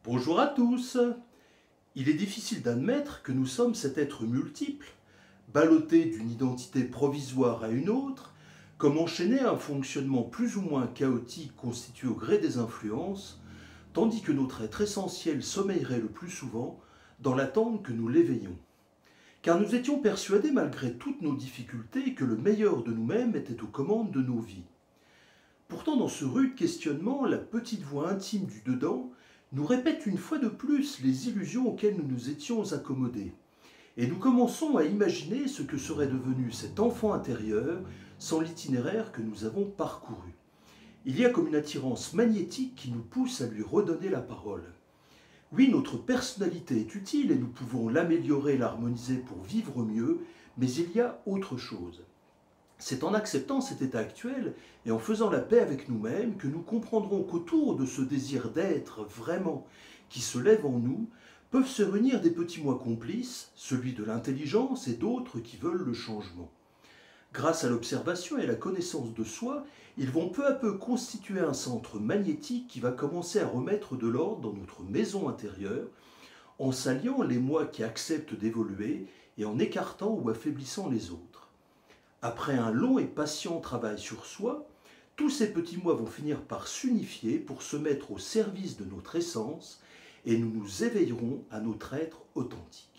Bonjour à tous. Il est difficile d'admettre que nous sommes cet être multiple, ballotté d'une identité provisoire à une autre, comme enchaîné à un fonctionnement plus ou moins chaotique constitué au gré des influences, tandis que notre être essentiel sommeillerait le plus souvent dans l'attente que nous l'éveillons. Car nous étions persuadés, malgré toutes nos difficultés, que le meilleur de nous-mêmes était aux commandes de nos vies. Pourtant, dans ce rude questionnement, la petite voix intime du dedans nous répète une fois de plus les illusions auxquelles nous nous étions accommodés. Et nous commençons à imaginer ce que serait devenu cet enfant intérieur sans l'itinéraire que nous avons parcouru. Il y a comme une attirance magnétique qui nous pousse à lui redonner la parole. Oui, notre personnalité est utile et nous pouvons l'améliorer et l'harmoniser pour vivre mieux, mais il y a autre chose. C'est en acceptant cet état actuel et en faisant la paix avec nous-mêmes que nous comprendrons qu'autour de ce désir d'être vraiment qui se lève en nous, peuvent se réunir des petits moi complices, celui de l'intelligence et d'autres qui veulent le changement. Grâce à l'observation et à la connaissance de soi, ils vont peu à peu constituer un centre magnétique qui va commencer à remettre de l'ordre dans notre maison intérieure, en s'alliant les moi qui acceptent d'évoluer et en écartant ou affaiblissant les autres. Après un long et patient travail sur soi, tous ces petits moi vont finir par s'unifier pour se mettre au service de notre essence et nous nous éveillerons à notre être authentique.